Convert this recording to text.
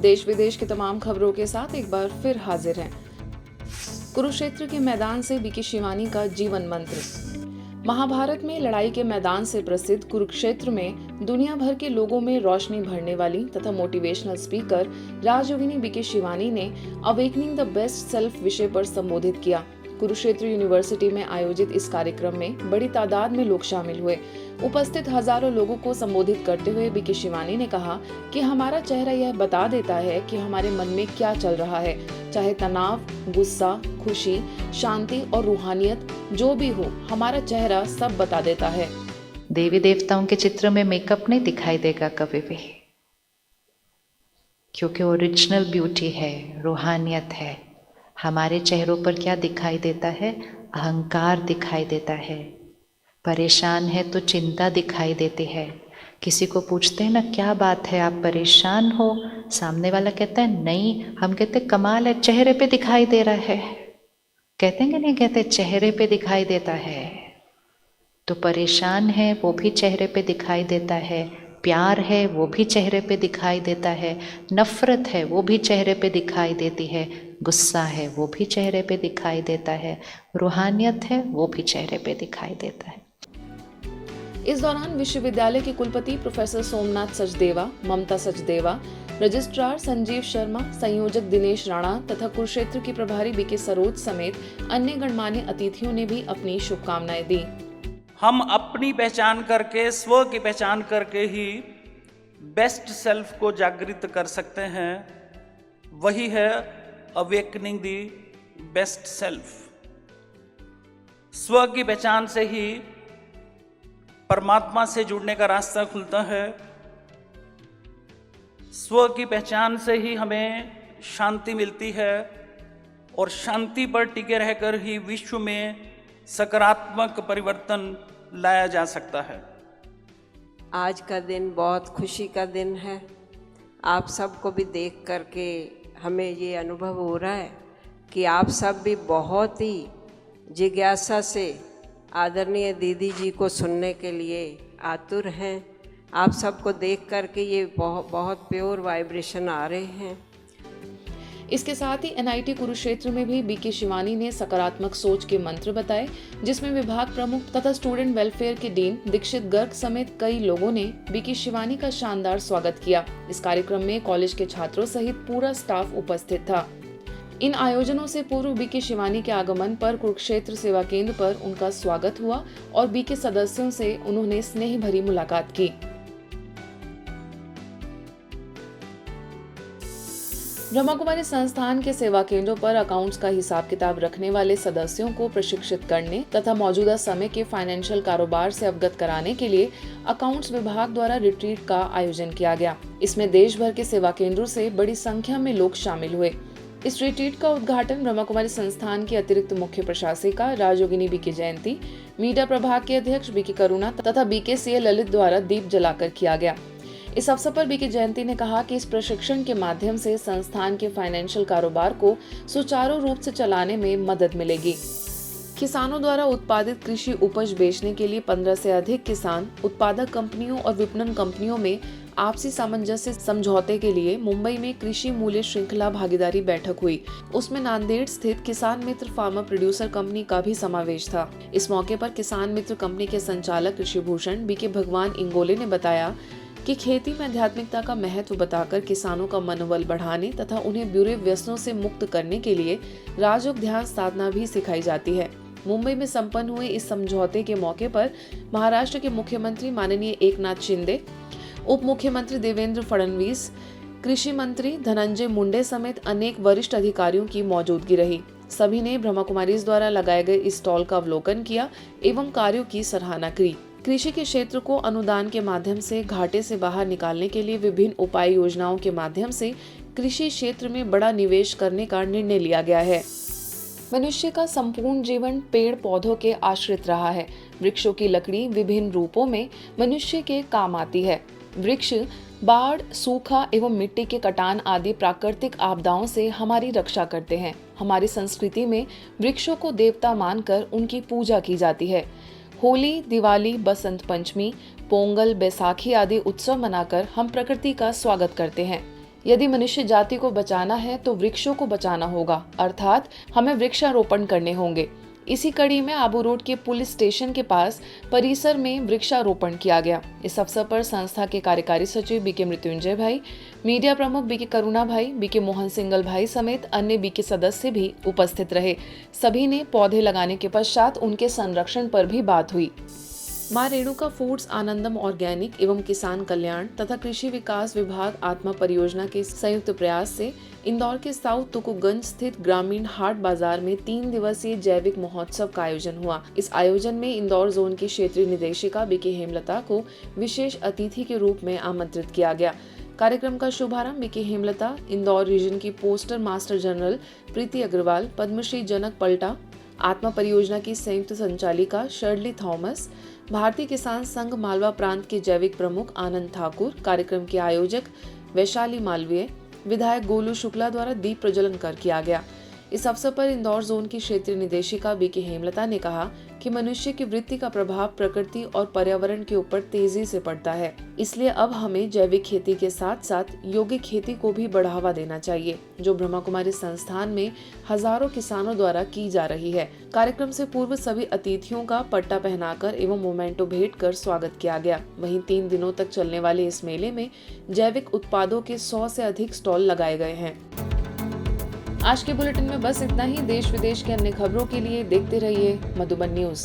देश विदेश की तमाम खबरों के साथ एक बार फिर हाजिर हैं। कुरुक्षेत्र के मैदान से बीके शिवानी का जीवन मंत्र। महाभारत में लड़ाई के मैदान से प्रसिद्ध कुरुक्षेत्र में दुनिया भर के लोगों में रोशनी भरने वाली तथा मोटिवेशनल स्पीकर राजयोगिनी बीके शिवानी ने अवेकनिंग द बेस्ट सेल्फ विषय पर संबोधित किया। कुरुक्षेत्र यूनिवर्सिटी में आयोजित इस कार्यक्रम में बड़ी तादाद में लोग शामिल हुए। उपस्थित हजारों लोगों को संबोधित करते हुए बीके शिवानी ने कहा कि हमारा चेहरा यह बता देता है कि हमारे मन में क्या चल रहा है, चाहे तनाव, गुस्सा, खुशी, शांति और रूहानियत जो भी हो, हमारा चेहरा सब बता देता है। देवी देवताओं के चित्र में मेकअप नहीं दिखाई देगा कभी भी, क्योंकि ओरिजिनल ब्यूटी है, रूहानियत है। हमारे चेहरों पर क्या दिखाई देता है? अहंकार दिखाई देता है। परेशान है तो चिंता दिखाई देती है। किसी को पूछते हैं ना, क्या बात है, आप परेशान हो? सामने वाला कहता है नहीं, हम कहते कमाल है, चेहरे पे दिखाई दे रहा है। कहते हैं कि नहीं कहते, चेहरे पे दिखाई देता है। तो परेशान है वो भी चेहरे पे दिखाई देता है, प्यार है वो भी चेहरे पे दिखाई देता है, नफरत है वो भी चेहरे पे दिखाई देती है, गुस्सा है वो भी चेहरे पे दिखाई देता है, रूहानियत है वो भी चेहरे पे दिखाई देता है। इस दौरान विश्वविद्यालय के कुलपति प्रोफेसर सोमनाथ सचदेवा, ममता सचदेवा, रजिस्ट्रार संजीव शर्मा, संयोजक दिनेश राणा तथा कुरुक्षेत्र की प्रभारी बीके सरोज समेत अन्य गणमान्य अतिथियों ने भी अपनी शुभकामनाएं दी। हम अपनी पहचान करके, स्व की पहचान करके ही बेस्ट सेल्फ को जागृत कर सकते हैं। वही है अवेकनिंग दी बेस्ट सेल्फ। स्व की पहचान से ही परमात्मा से जुड़ने का रास्ता खुलता है। स्व की पहचान से ही हमें शांति मिलती है और शांति पर टिके रहकर ही विश्व में सकारात्मक परिवर्तन लाया जा सकता है। आज का दिन बहुत खुशी का दिन है। आप सबको भी देख करके हमें ये अनुभव हो रहा है कि आप सब भी बहुत ही जिज्ञासा से आदरणीय दीदी जी को सुनने के लिए आतुर हैं। आप सबको देख करके ये बहुत प्योर वाइब्रेशन आ रहे हैं। इसके साथ ही एनआईटी कुरुक्षेत्र में भी बीके शिवानी ने सकारात्मक सोच के मंत्र बताए, जिसमें विभाग प्रमुख तथा स्टूडेंट वेलफेयर के डीन दीक्षित गर्ग समेत कई लोगों ने बीके शिवानी का शानदार स्वागत किया। इस कार्यक्रम में कॉलेज के छात्रों सहित पूरा स्टाफ उपस्थित था। इन आयोजनों से पूर्व बीके शिवानी के आगमन पर कुरुक्षेत्र सेवा केंद्र पर उनका स्वागत हुआ और बीके सदस्यों से उन्होंने स्नेह भरी मुलाकात की। ब्रह्मा कुमारी संस्थान के सेवा केंद्रों पर अकाउंट्स का हिसाब किताब रखने वाले सदस्यों को प्रशिक्षित करने तथा मौजूदा समय के फाइनेंशियल कारोबार से अवगत कराने के लिए अकाउंट्स विभाग द्वारा रिट्रीट का आयोजन किया गया। इसमें देश भर के सेवा केंद्रों से बड़ी संख्या में लोग शामिल हुए। इस रिट्रीट का उद्घाटन ब्रह्मा कुमारी संस्थान की अतिरिक्त मुख्य प्रशासिका राजयोगिनी बीके जयंती, मीडिया प्रभाग के अध्यक्ष बीके करुणा तथा बीके सीए ललित द्वारा दीप जलाकर किया गया। इस अवसर पर बीके जयंती ने कहा कि इस प्रशिक्षण के माध्यम से संस्थान के फाइनेंशियल कारोबार को सुचारू रूप से चलाने में मदद मिलेगी। किसानों द्वारा उत्पादित कृषि उपज बेचने के लिए 15 से अधिक किसान उत्पादक कंपनियों और विपणन कंपनियों में आपसी सामंजस्य समझौते के लिए मुंबई में कृषि मूल्य श्रृंखला भागीदारी बैठक हुई। उसमें नांदेड़ स्थित किसान मित्र फार्मर प्रोड्यूसर कंपनी का भी समावेश था। इस मौके पर किसान मित्र कंपनी के संचालक कृषि भूषण बीके भगवान इंगोले ने बताया कि खेती में आध्यात्मिकता का महत्व बताकर किसानों का मनोबल बढ़ाने तथा उन्हें बुरे व्यसनों से मुक्त करने के लिए राजयोग ध्यान साधना भी सिखाई जाती है। मुंबई में संपन्न हुए इस समझौते के मौके पर महाराष्ट्र के मुख्यमंत्री माननीय एकनाथ शिंदे, उप मुख्यमंत्री देवेंद्र फडणवीस, कृषि मंत्री धनंजय मुंडे समेत अनेक वरिष्ठ अधिकारियों की मौजूदगी रही। सभी ने ब्रह्मा कुमारीज द्वारा लगाए गए इस स्टॉल का अवलोकन किया एवं कार्यों की सराहना की। कृषि के क्षेत्र को अनुदान के माध्यम से घाटे से बाहर निकालने के लिए विभिन्न उपाय योजनाओं के माध्यम से कृषि क्षेत्र में बड़ा निवेश करने का निर्णय लिया गया है। मनुष्य का संपूर्ण जीवन पेड़ पौधों के आश्रित रहा है। वृक्षों की लकड़ी विभिन्न रूपों में मनुष्य के काम आती है। वृक्ष बाढ़, सूखा एवं मिट्टी के कटान आदि प्राकृतिक आपदाओं से हमारी रक्षा करते हैं। हमारी संस्कृति में वृक्षों को देवता मानकर उनकी पूजा की जाती है। होली, दिवाली, बसंत पंचमी, पोंगल, बैसाखी आदि उत्सव मनाकर हम प्रकृति का स्वागत करते हैं। यदि मनुष्य जाति को बचाना है तो वृक्षों को बचाना होगा, अर्थात हमें वृक्षारोपण करने होंगे। इसी कड़ी में आबू रोड के पुलिस स्टेशन के पास परिसर में वृक्षारोपण किया गया। इस अवसर पर संस्था के कार्यकारी सचिव बीके मृत्युंजय भाई, मीडिया प्रमुख बीके करुणा भाई, बीके मोहन सिंगल भाई समेत अन्य बीके सदस्य भी उपस्थित रहे। सभी ने पौधे लगाने के पश्चात उनके संरक्षण पर भी बात हुई। मां रेणुका फूड्स, आनंदम ऑर्गेनिक एवं किसान कल्याण तथा कृषि विकास विभाग आत्मा परियोजना के संयुक्त प्रयास से इंदौर के साउथ तुकुगंज स्थित ग्रामीण हाट बाजार में 3 दिवसीय जैविक महोत्सव का आयोजन हुआ। इस आयोजन में इंदौर जोन की क्षेत्रीय निदेशिका बीके हेमलता को विशेष अतिथि के रूप में आमंत्रित किया गया। कार्यक्रम का शुभारंभ बीके हेमलता, इंदौर रीजन की पोस्टर मास्टर जनरल प्रीति अग्रवाल, पद्मश्री जनक पलटा, आत्मा परियोजना की संयुक्त संचालिका शर्ली थॉमस, भारतीय किसान संघ मालवा प्रांत के जैविक प्रमुख आनंद ठाकुर, कार्यक्रम के आयोजक वैशाली मालवीय, विधायक गोलू शुक्ला द्वारा दीप प्रज्वलन कर किया गया। इस अवसर पर इंदौर जोन की क्षेत्रीय निदेशिका बीके हेमलता ने कहा कि मनुष्य की वृत्ति का प्रभाव प्रकृति और पर्यावरण के ऊपर तेजी से पड़ता है, इसलिए अब हमें जैविक खेती के साथ साथ यौगिक खेती को भी बढ़ावा देना चाहिए, जो ब्रह्मा कुमारी संस्थान में हजारों किसानों द्वारा की जा रही है। कार्यक्रम से पूर्व सभी अतिथियों का पट्टा पहनाकर एवं मोमेंटो भेंट कर स्वागत किया गया। वहीं 3 दिनों तक चलने वाले इस मेले में जैविक उत्पादों के 100 से अधिक स्टॉल लगाए गए हैं। आज के बुलेटिन में बस इतना ही। देश विदेश के अन्य खबरों के लिए देखते रहिए मधुबन न्यूज।